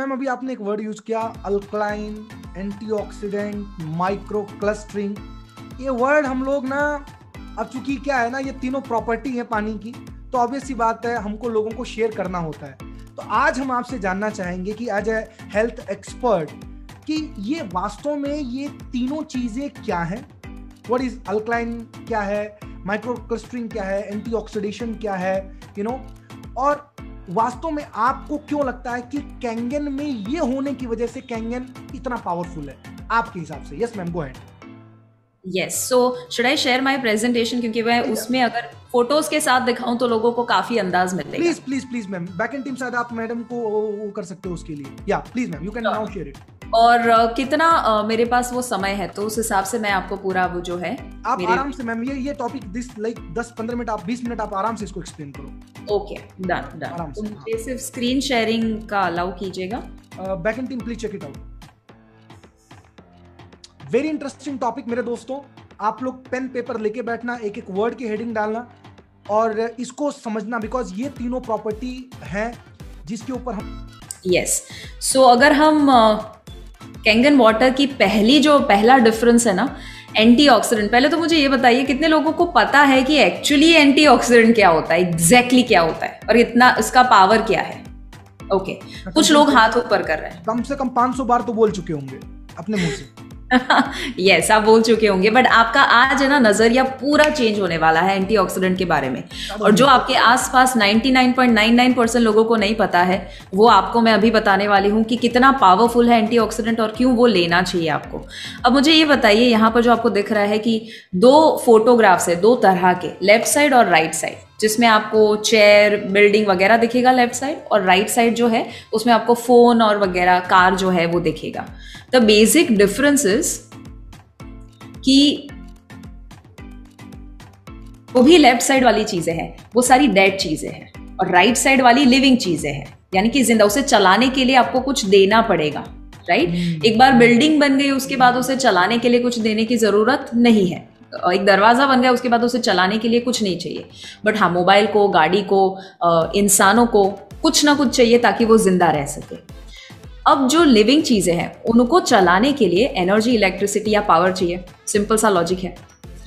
Ma'am अभी आपने एक वर्ड यूज किया, अल्कलाइन, एंटीऑक्सीडेंट, माइक्रो क्लस्टरिंग। ये वर्ड हम लोग ना, अब चूंकि क्या है ना, ये तीनों प्रॉपर्टी है पानी की, तो ऑब्वियस सी बात है हमको लोगों को शेयर करना होता है। तो आज हम आपसे जानना चाहेंगे कि एज ए हेल्थ एक्सपर्ट कि ये वास्तव में ये तीनों चीजें क्या हैं। व्हाट इज अल्कलाइन, क्या है माइक्रो क्लस्टरिंग, क्या है एंटीऑक्सीडेशन, क्या है और वास्तव में आपको क्यों लगता है कि कैंगन में ये होने की वजह से कैंगन इतना पावरफुल है आपके हिसाब से? Yes ma'am, go ahead. Yes, so should I share my presentation, क्योंकि मैं उसमें अगर फोटोज के साथ दिखाऊं तो लोगों को काफी अंदाज मिलेगा। Please please please ma'am, back end team शायद आप मैडम को वो कर सकते हो उसके लिए। या please ma'am, you can now share it. और कितना मेरे पास वो समय है तो उस हिसाब से मैं आपको पूरा वो जो है आप आराम से मैम, ये टॉपिक दिस लाइक 10-15 मिनट, आप 20 मिनट आप आराम से इसको एक्सप्लेन करो। Okay, done done. आराम से। मुझे सिर्फ स्क्रीन शेयरिंग का अलाउ कीजिएगा। Back end team please check it out. Very interesting topic मेरे दोस्तों। आप लोग पेन पेपर लेके बैठना, एक एक वर्ड की हेडिंग डालना और इसको समझना, बिकॉज ये तीनों प्रॉपर्टी हैं जिसके ऊपर हम यस। सो अगर हम कैंगन वाटर की पहला डिफरेंस है ना, एंटीऑक्सीडेंट। पहले तो मुझे ये बताइए कितने लोगों को पता है कि एक्चुअली एंटीऑक्सीडेंट क्या होता है, एग्जैक्टली क्या होता है और इतना इसका पावर क्या है? ओके, कुछ लोग हाथ ऊपर कर रहे हैं। कम से कम 500 बार तो बोल चुके होंगे अपने मुंह से। यस, आप बोल चुके होंगे, बट आपका आज है ना नजरिया पूरा चेंज होने वाला है एंटीऑक्सीडेंट के बारे में। और जो आपके आसपास 99.99% लोगों को नहीं पता है, वो आपको मैं अभी बताने वाली हूँ कि कितना पावरफुल है एंटीऑक्सीडेंट और क्यों वो लेना चाहिए आपको। अब मुझे ये बताइए, यहाँ पर जो आपको दिख रहा है कि दो फोटोग्राफ्स है, दो तरह के, लेफ्ट साइड और राइट साइड, जिसमें आपको चेयर, बिल्डिंग वगैरह दिखेगा लेफ्ट साइड, और राइट साइड जो है उसमें आपको फोन और वगैरह कार जो है वो दिखेगा। द बेसिक डिफरेंस इज कि वो भी लेफ्ट साइड वाली चीजें हैं, वो सारी डेड चीजें हैं, और राइट साइड वाली लिविंग चीजें हैं, यानी कि जिंदा। उसे चलाने के लिए आपको कुछ देना पड़ेगा, राइट? एक बार बिल्डिंग बन गई उसके बाद उसे चलाने के लिए कुछ देने की जरूरत नहीं है। एक दरवाजा बन गया उसके बाद उसे चलाने के लिए कुछ नहीं चाहिए। बट हाँ, मोबाइल को, गाड़ी को, इंसानों को कुछ ना कुछ चाहिए ताकि वो जिंदा रह सके। अब जो लिविंग चीजें हैं उनको चलाने के लिए एनर्जी, इलेक्ट्रिसिटी या पावर चाहिए। सिंपल सा लॉजिक है।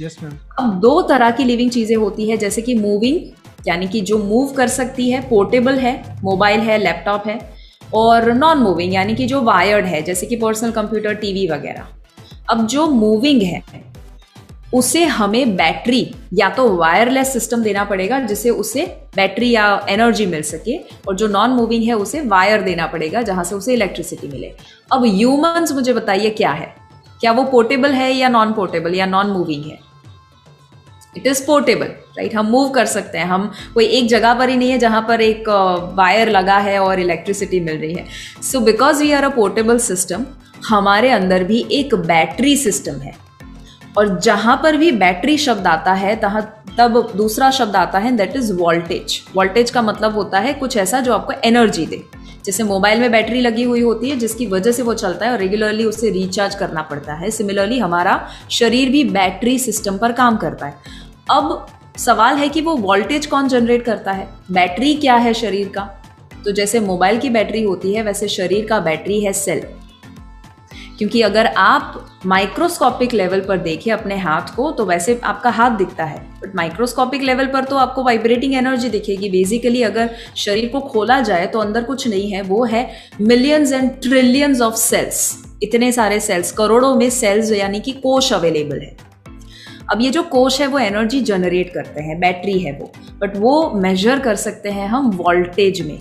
Yes ma'am. अब दो तरह की लिविंग चीजें होती है, जैसे कि मूविंग, यानी कि जो मूव कर सकती है, पोर्टेबल है, मोबाइल है, लैपटॉप है, और नॉन मूविंग यानी कि जो वायर्ड है, जैसे कि पर्सनल कंप्यूटर, टीवी वगैरह। अब जो मूविंग है उसे हमें बैटरी या तो वायरलेस सिस्टम देना पड़ेगा जिससे उसे बैटरी या एनर्जी मिल सके, और जो नॉन मूविंग है उसे वायर देना पड़ेगा जहां से उसे इलेक्ट्रिसिटी मिले। अब ह्यूमंस, मुझे बताइए क्या है? क्या वो पोर्टेबल है या नॉन पोर्टेबल या नॉन मूविंग है? It is portable, right? हम मूव कर सकते हैं। हम कोई एक जगह पर ही नहीं है जहां पर एक वायर लगा है और इलेक्ट्रिसिटी मिल रही है। So because we are a portable system, हमारे अंदर भी एक बैटरी सिस्टम है, और जहां पर भी बैटरी शब्द आता है तब दूसरा शब्द आता है, दैट इज वोल्टेज। वोल्टेज का मतलब होता है कुछ ऐसा जो आपको एनर्जी दे। जैसे मोबाइल में बैटरी लगी हुई होती है जिसकी वजह से वो चलता है और रेगुलरली उससे रिचार्ज करना पड़ता है। सिमिलरली हमारा शरीर भी बैटरी सिस्टम पर काम करता है। अब सवाल है कि वो वोल्टेज कौन जनरेट करता है? बैटरी क्या है शरीर का? तो जैसे मोबाइल की बैटरी होती है वैसे शरीर का बैटरी है सेल। क्योंकि अगर आप माइक्रोस्कोपिक लेवल पर देखें अपने हाथ को तो वैसे आपका हाथ दिखता है, बट माइक्रोस्कोपिक लेवल पर तो आपको वाइब्रेटिंग एनर्जी दिखेगी। बेसिकली अगर शरीर को खोला जाए तो अंदर कुछ नहीं है, वो है millions and trillions of cells. इतने सारे सेल्स, करोड़ों में सेल्स यानी कि कोश अवेलेबल है। अब ये जो कोश है वो एनर्जी जनरेट करते हैं, बैटरी है वो, बट वो मेजर कर सकते हैं हम वोल्टेज में।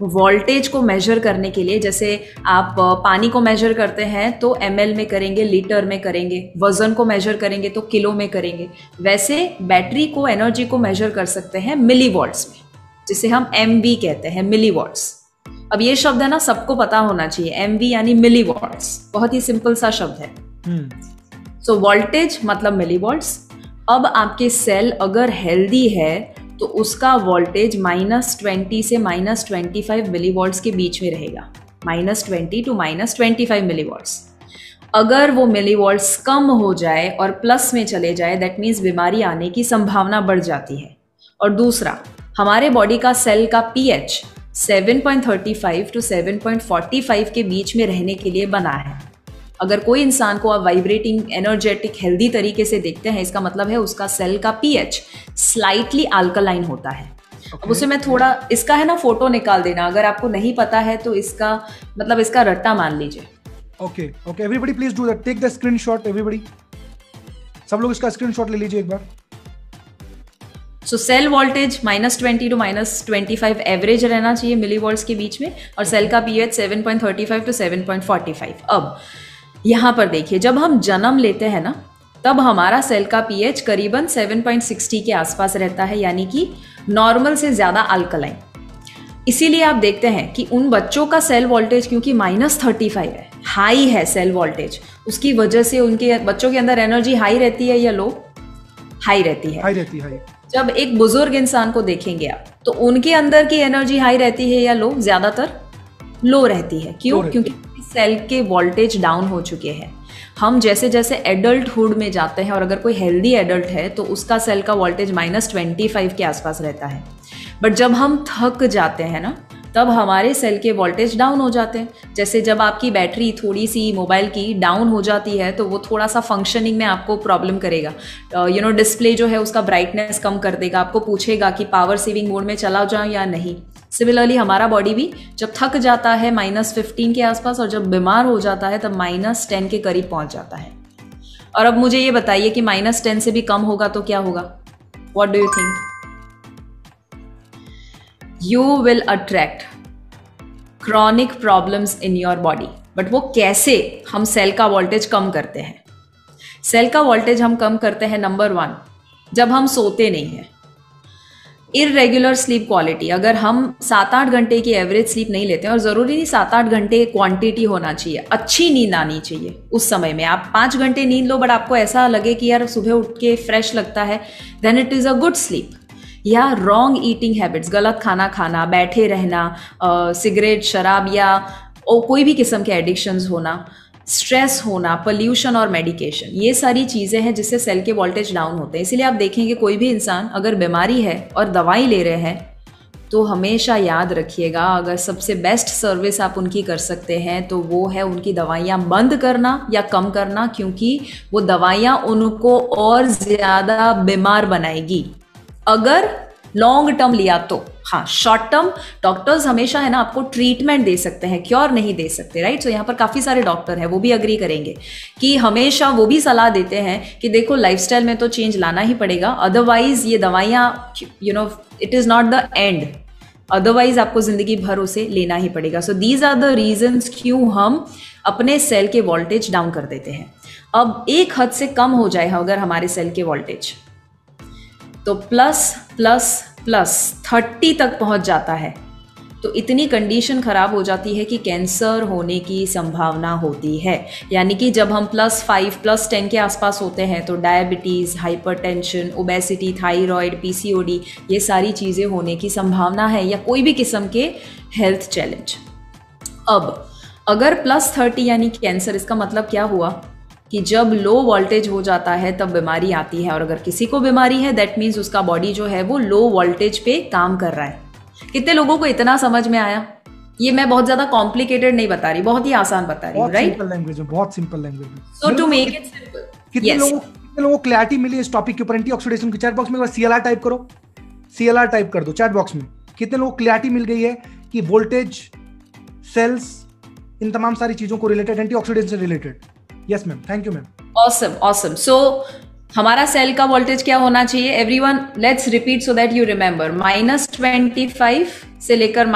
वोल्टेज को मेजर करने के लिए, जैसे आप पानी को मेजर करते हैं तो ml में करेंगे, लीटर में करेंगे, वजन को मेजर करेंगे तो किलो में करेंगे, वैसे बैटरी को, एनर्जी को मेजर कर सकते हैं मिलीवॉट्स में, जिसे हम MV कहते हैं, मिलीवॉट्स। अब ये शब्द है ना सबको पता होना चाहिए, MV यानी मिलीवॉट्स, बहुत ही सिंपल सा शब्द है। सो वोल्टेज मतलब मिलीवॉट्स। अब आपके सेल अगर हेल्दी है तो उसका वोल्टेज -20 से -25 मिलीवॉट्स के बीच में रहेगा, -20 to -25 मिलीवॉट्स। अगर वो मिलीवॉट्स कम हो जाए और प्लस में चले जाए, दैट मीन्स बीमारी आने की संभावना बढ़ जाती है। और दूसरा, हमारे बॉडी का सेल का pH 7.35 टू 7.45 के बीच में रहने के लिए बना है। अगर कोई इंसान को आप वाइब्रेटिंग, एनर्जेटिक, हेल्दी तरीके से देखते हैं, इसका मतलब है उसका सेल का पीएच स्लाइटली अल्कलाइन होता है। अब उसे मैं थोड़ा, इसका है ना फोटो निकाल देना, अगर आपको नहीं पता है तो इसका मतलब इसका रट्टा मान लीजिए। Okay okay, everybody please do that, take the screenshot everybody, सब लोग इसका स्क्रीनशॉट ले लीजिए एक बार। So cell voltage -20 to -25 average रहना चाहिए मिलीवोल्ट्स के बीच में, और सेल का पीएच 7.35 टू 7.45। अब यहाँ पर देखिए, जब हम जन्म लेते हैं ना, तब हमारा सेल का पीएच करीबन 7.60 के आसपास रहता है, यानी कि नॉर्मल से ज़्यादा अल्कलाइन। इसीलिए आप देखते हैं कि उन बच्चों का सेल वोल्टेज क्योंकि -35 है, हाई है सेल वोल्टेज, उसकी वजह से उनके बच्चों के अंदर एनर्जी हाई रहती है या लो? हाई रहती है। हाई रहती है। जब एक बुजुर्ग इंसान को देखेंगे आप, तो उनके अंदर की एनर्जी हाई रहती है या लो? ज्यादातर लो रहती है। क्यों? क्योंकि सेल के वोल्टेज डाउन हो चुके हैं। हम जैसे जैसे एडल्टहुड में जाते हैं, और अगर कोई हेल्दी एडल्ट है तो उसका सेल का वोल्टेज -25 के आसपास रहता है। बट जब हम थक जाते हैं ना, तब हमारे सेल के वोल्टेज डाउन हो जाते हैं। जैसे जब आपकी बैटरी थोड़ी सी मोबाइल की डाउन हो जाती है, तो वो थोड़ा सा फंक्शनिंग में आपको प्रॉब्लम करेगा। डिस्प्ले जो है उसका ब्राइटनेस कम कर देगा, आपको पूछेगा कि पावर सेविंग मोड में चला जाऊं या नहीं। सिमिलरली हमारा बॉडी भी जब थक जाता है -15 के आसपास, और जब बीमार हो जाता है तब -10 के करीब पहुंच जाता है। और अब मुझे ये बताइए कि -10 से भी कम होगा तो क्या होगा? What do you think? You will attract chronic problems in your body. But वो कैसे हम सेल का वोल्टेज कम करते हैं? सेल का वोल्टेज हम कम करते हैं, नंबर 1, जब हम सोते नहीं हैं। इररेगुलर स्लीप क्वालिटी, अगर हम 7-8 घंटे की एवरेज स्लीप नहीं लेते हैं, और ज़रूरी नहीं 7-8 घंटे क्वांटिटी होना चाहिए, अच्छी नींद आनी चाहिए उस समय में। आप 5 घंटे नींद लो बट आपको ऐसा लगे कि यार सुबह उठ के फ्रेश लगता है, then it is a good sleep. या रॉन्ग ईटिंग हैबिट्स, गलत खाना खाना, बैठे रहना, सिगरेट, शराब या कोई भी किस्म के एडिक्शंस होना, स्ट्रेस होना, पोल्यूशन और मेडिकेशन, ये सारी चीज़ें हैं जिससे सेल के वोल्टेज डाउन होते हैं। इसीलिए आप देखेंगे कोई भी इंसान अगर बीमारी है और दवाई ले रहे हैं, तो हमेशा याद रखिएगा, अगर सबसे बेस्ट सर्विस आप उनकी कर सकते हैं तो वो है उनकी दवाइयाँ बंद करना या कम करना, क्योंकि वो दवाइयाँ उनको और ज़्यादा बीमार बनाएगी अगर लॉन्ग टर्म लिया तो। हाँ, शॉर्ट टर्म डॉक्टर्स हमेशा है ना आपको ट्रीटमेंट दे सकते हैं, क्योर नहीं दे सकते, राइट? सो यहाँ पर काफ़ी सारे डॉक्टर हैं, वो भी अग्री करेंगे कि हमेशा वो भी सलाह देते हैं कि देखो लाइफस्टाइल में तो चेंज लाना ही पड़ेगा, अदरवाइज ये दवाइयाँ it is not the end, otherwise आपको ज़िंदगी भर उसे लेना ही पड़ेगा। So these are the reasons क्यों हम अपने सेल के वोल्टेज डाउन कर देते हैं। अब एक हद से कम हो जाए अगर हमारे सेल के वोल्टेज, तो +++30 तक पहुंच जाता है, तो इतनी कंडीशन खराब हो जाती है कि कैंसर होने की संभावना होती है। यानी कि जब हम +5 +10 के आसपास होते हैं तो diabetes, hypertension, obesity, thyroid, PCOD, ये सारी चीज़ें होने की संभावना है, या कोई भी किस्म के हेल्थ चैलेंज। अब अगर +30 यानी कैंसर, इसका मतलब क्या हुआ कि जब लो वोल्टेज हो जाता है तब बीमारी आती है, और अगर किसी को बीमारी है दैट मीन्स उसका बॉडी जो है वो लो वोल्टेज पे काम कर रहा है। कितने लोगों को इतना समझ में आया? ये मैं बहुत ज्यादा कॉम्प्लिकेटेड नहीं बता रही, बहुत ही आसान बता रही हूँ, राइट? बहुत सिंपल लैंग्वेज में। सो टू मेक इट सिंपल, कितने लोगों को क्लैरिटी मिली इस टॉपिक के ऊपर? एंटीऑक्सीडेशन की चैट बॉक्स में CLR टाइप करो, CLR टाइप कर दो चैट बॉक्स में। कितने लोगों को क्लैरिटी मिल गई है कि वोल्टेज, सेल्स, इन तमाम सारी चीजों को रिलेटेड, एंटीऑक्सीडेंट से related? Yes ma'am, thank you ma'am. Awesome awesome. So हमारा सेल का वोल्टेज क्या होना चाहिए? Everyone let's repeat so that you remember. -25 से लेकर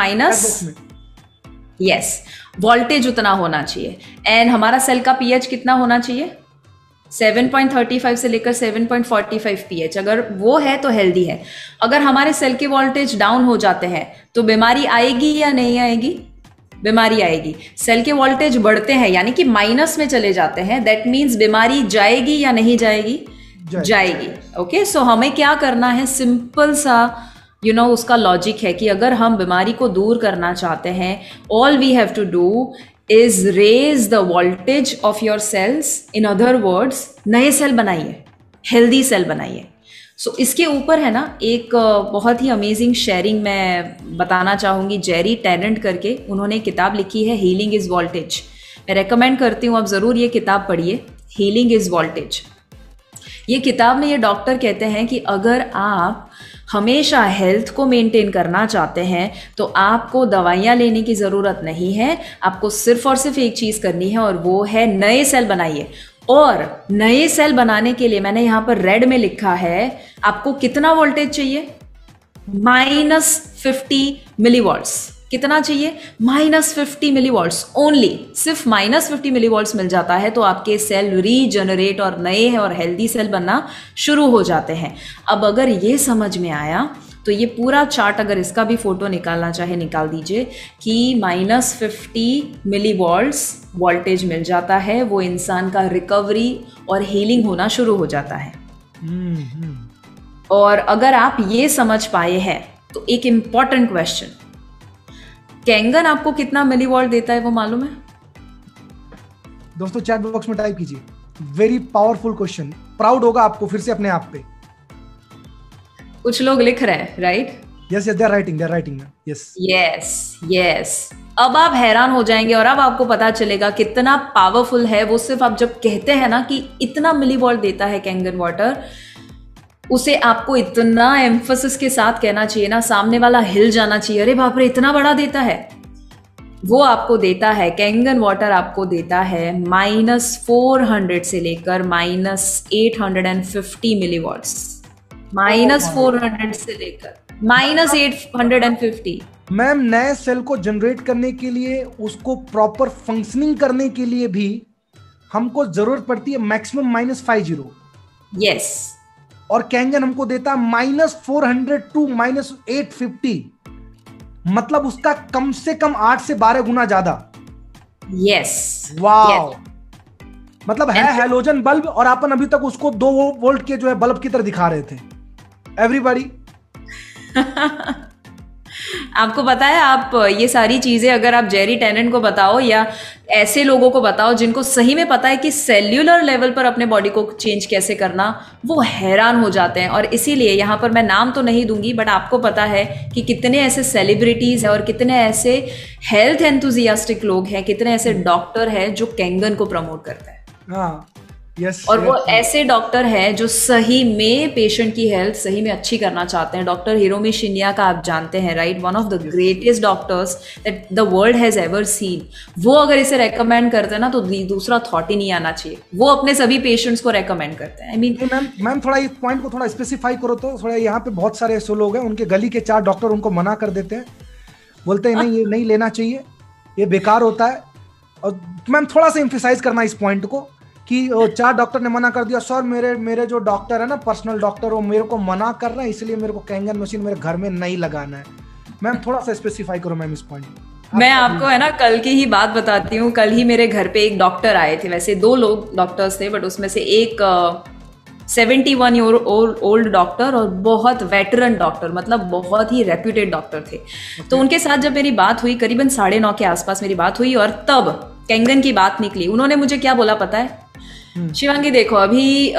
यस, वोल्टेज उतना होना चाहिए। एंड हमारा सेल का पीएच कितना होना चाहिए? 7.35 से लेकर 7.45 पीएच। अगर वो है तो हेल्दी है। अगर हमारे सेल के वोल्टेज डाउन हो जाते हैं तो बीमारी आएगी या नहीं आएगी? बीमारी आएगी। सेल के वोल्टेज बढ़ते हैं यानी कि माइनस में चले जाते हैं, दैट मीन्स बीमारी जाएगी या नहीं जाएगी? जाएगी। ओके, सो हमें क्या करना है? सिंपल सा उसका लॉजिक है कि अगर हम बीमारी को दूर करना चाहते हैं, all we have to do is raise the voltage of your cells. In other words, नए सेल बनाइए, हेल्दी सेल बनाइए। सो इसके ऊपर है ना एक बहुत ही अमेजिंग शेयरिंग मैं बताना चाहूँगी। जेरी टेनेंट करके उन्होंने किताब लिखी है, हीलिंग इज़ वोल्टेज। मैं रेकमेंड करती हूँ आप ज़रूर ये किताब पढ़िए, हीलिंग इज़ वोल्टेज। ये किताब में ये डॉक्टर कहते हैं कि अगर आप हमेशा हेल्थ को मेंटेन करना चाहते हैं तो आपको दवाइयाँ लेने की ज़रूरत नहीं है, आपको सिर्फ और सिर्फ एक चीज़ करनी है और वो है नए सेल बनाइए। और नए सेल बनाने के लिए मैंने यहाँ पर रेड में लिखा है आपको कितना वोल्टेज चाहिए, -50 मिलीवॉल्ट्स। कितना चाहिए? -50 मिलीवॉल्ट्स ओनली। सिर्फ -50 मिलीवॉल्ट्स मिल जाता है तो आपके सेल रीजनरेट और नए हैं और हेल्दी सेल बनना शुरू हो जाते हैं। अब अगर ये समझ में आया तो ये पूरा चार्ट, अगर इसका भी फोटो निकालना चाहे निकाल दीजिए कि -50 मिलीवॉल्ट्स वोल्टेज मिल जाता है, वो इंसान का रिकवरी और हीलिंग होना शुरू हो जाता है। और अगर आप ये समझ पाए हैं तो एक इंपॉर्टेंट क्वेश्चन, कैंगन आपको कितना मिलीवॉल्ट देता है वो मालूम है? दोस्तों चैट बॉक्स में टाइप कीजिए, वेरी पावरफुल क्वेश्चन, प्राउड होगा आपको फिर से अपने आप पे। कुछ लोग लिख रहे हैं, right? Yes yes, they are writing. Yes yes yes. अब आप हैरान हो जाएंगे और अब आपको पता चलेगा कितना पावरफुल है वो। सिर्फ आप जब कहते हैं ना कि इतना मिलीवॉल्ट देता है कैंगन वाटर, उसे आपको इतना एम्फसिस के साथ कहना चाहिए ना, सामने वाला हिल जाना चाहिए, अरे बाप रे इतना बड़ा देता है। वो आपको देता है, कैंगन वाटर आपको देता है -400 से लेकर -850 मिलीवॉट्स। -400 से लेकर -850। मैम, नए सेल को जनरेट करने के लिए, उसको प्रॉपर फंक्शनिंग करने के लिए भी हमको जरूरत पड़ती है मैक्सिमम -50। यस। और कैंगन हमको देता है -400 टू -850, मतलब उसका कम से कम 8 से 12 गुना ज्यादा। यस। वाओ। मतलब है हैलोजन बल्ब और अपन अभी तक उसको 2 वोल्ट के जो है बल्ब की तरह दिखा रहे थे। एवरीबॉडी आपको पता है, आप ये सारी चीजें अगर आप जेरी टेनेंट को बताओ या ऐसे लोगों को बताओ जिनको सही में पता है कि सेल्यूलर लेवल पर अपने बॉडी को चेंज कैसे करना, वो हैरान हो जाते हैं। और इसीलिए यहाँ पर मैं नाम तो नहीं दूंगी, बट आपको पता है कि कितने ऐसे सेलिब्रिटीज हैं और कितने ऐसे हेल्थ एंथुजियास्टिक लोग हैं, कितने ऐसे डॉक्टर हैं जो कैंगन को प्रमोट करते हैं। हाँ, yes, और वो ऐसे डॉक्टर हैं जो सही में पेशेंट की हेल्थ सही में अच्छी करना चाहते हैं। डॉक्टर हिरोमी शिन्या का आप जानते हैं, right? One of the greatest doctors that the world has ever seen. वो अगर इसे रेकमेंड करते हैं ना तो दूसरा थॉट ही नहीं आना चाहिए। वो अपने सभी पेशेंट्स को रेकमेंड करते हैं। आई मीन मैम थोड़ा इस पॉइंट को थोड़ा स्पेसिफाई करो तो थोड़ा। यहाँ पे बहुत सारे ऐसे लोग हैं, उनके गली के 4 डॉक्टर उनको मना कर देते हैं, बोलते हैं नहीं ये नहीं लेना चाहिए, ये बेकार होता है। और मैम थोड़ा सा एम्फेसाइज करना इस पॉइंट को कि 4 डॉक्टर ने मना कर दिया, सर मेरे जो डॉक्टर है ना, पर्सनल डॉक्टर, वो मेरे को मना कर रहा है, इसलिए मेरे को कैंगन मशीन मेरे घर में नहीं लगाना है। मैम थोड़ा सा स्पेसिफाई करो मैम इस पॉइंट। मैं आपको है ना कल की ही बात बताती हूँ। कल ही मेरे घर पे एक डॉक्टर आए थे, वैसे 2 लोग डॉक्टर्स थे, बट उसमें से एक 71 ईयर ओल्ड डॉक्टर और बहुत वेटरन डॉक्टर, मतलब बहुत ही रेप्यूटेड डॉक्टर थे। तो उनके साथ जब मेरी बात हुई, करीबन 9:30 के आसपास मेरी बात हुई, और तब कैंगन की बात निकली। उन्होंने मुझे क्या बोला पता है? शिवांगी देखो, अभी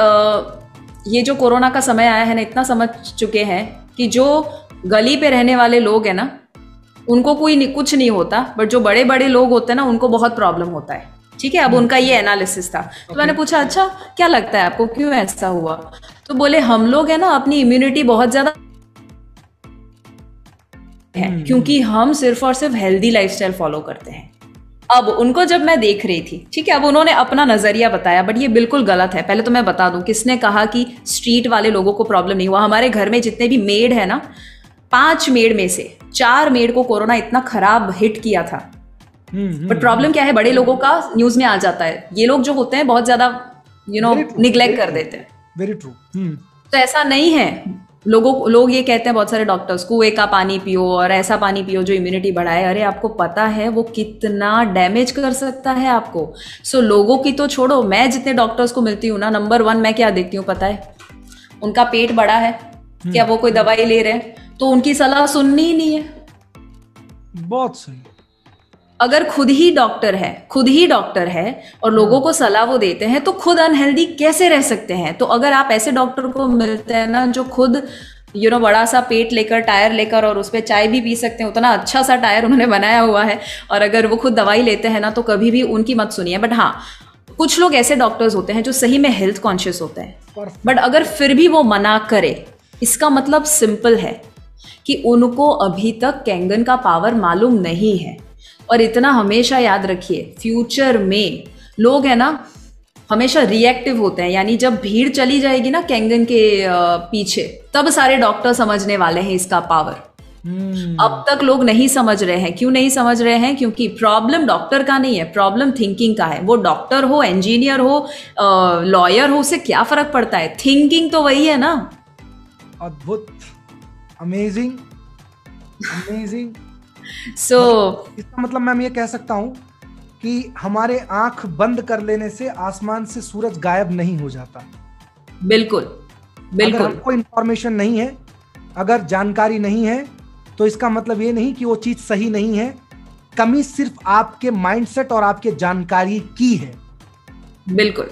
ये जो कोरोना का समय आया है ना, इतना समझ चुके हैं कि जो गली पे रहने वाले लोग हैं ना, उनको कुछ नहीं होता, बट जो बड़े बड़े लोग होते हैं ना, उनको बहुत प्रॉब्लम होता है। ठीक है, अब उनका ये एनालिसिस था। तो मैंने पूछा, अच्छा क्या लगता है आपको, क्यों ऐसा हुआ? तो बोले हम लोग है ना अपनी इम्यूनिटी बहुत ज्यादा है, क्योंकि हम सिर्फ और सिर्फ हेल्दी लाइफस्टाइल फॉलो करते हैं। अब उनको जब मैं देख रही थी, ठीक है, अब उन्होंने अपना नजरिया बताया, बट ये बिल्कुल गलत है। पहले तो मैं बता दूं, किसने कहा कि स्ट्रीट वाले लोगों को प्रॉब्लम नहीं हुआ? हमारे घर में जितने भी मेड है ना, 5 मेड में से 4 मेड को कोरोना इतना खराब हिट किया था। बट प्रॉब्लम क्या है, बड़े लोगों का न्यूज में आ जाता है। ये लोग जो होते हैं बहुत ज्यादा निग्लेक्ट कर देते हैं। Very true. तो ऐसा नहीं है। लोग ये कहते हैं, बहुत सारे डॉक्टर्स, कुएं का पानी पियो और ऐसा पानी पियो जो इम्यूनिटी बढ़ाए। अरे आपको पता है वो कितना डैमेज कर सकता है आपको। सो लोगों की तो छोड़ो, मैं जितने डॉक्टर्स को मिलती हूँ ना, नंबर 1 मैं क्या देखती हूँ पता है? उनका पेट बड़ा है क्या, वो कोई दवाई ले रहे हैं, तो उनकी सलाह सुननी ही नहीं है। बहुत सही। अगर खुद ही डॉक्टर है और लोगों को सलाह वो देते हैं, तो खुद अनहेल्दी कैसे रह सकते हैं? तो अगर आप ऐसे डॉक्टर को मिलते हैं ना जो खुद बड़ा सा पेट लेकर, टायर लेकर, और उस पर चाय भी पी सकते हैं, उतना अच्छा सा टायर उन्होंने बनाया हुआ है, और अगर वो खुद दवाई लेते हैं ना, तो कभी भी उनकी मत सुनिए। बट हाँ, कुछ लोग ऐसे डॉक्टर्स होते हैं जो सही में हेल्थ कॉन्शियस होते हैं, बट अगर फिर भी वो मना करे, इसका मतलब सिंपल है कि उनको अभी तक कैंगन का पावर मालूम नहीं है। और इतना हमेशा याद रखिए, फ्यूचर में लोग है ना हमेशा रिएक्टिव होते हैं, यानी जब भीड़ चली जाएगी ना कैंगन के पीछे, तब सारे डॉक्टर समझने वाले हैं इसका पावर। अब तक लोग नहीं समझ रहे हैं। क्यों नहीं समझ रहे हैं? क्योंकि प्रॉब्लम डॉक्टर का नहीं है, प्रॉब्लम थिंकिंग का है। वो डॉक्टर हो, इंजीनियर हो, लॉयर हो, उससे क्या फर्क पड़ता है? थिंकिंग तो वही है ना। अद्भुत, अमेजिंग, अमेजिंग। इसका मतलब मैं ये कह सकता हूं कि हमारे आंख बंद कर लेने से आसमान से सूरज गायब नहीं हो जाता। बिल्कुल, बिल्कुल। अगर हमको इंफॉर्मेशन नहीं है, अगर जानकारी नहीं है, तो इसका मतलब ये नहीं कि वो चीज सही नहीं है। कमी सिर्फ आपके माइंडसेट और आपके जानकारी की है। बिल्कुल।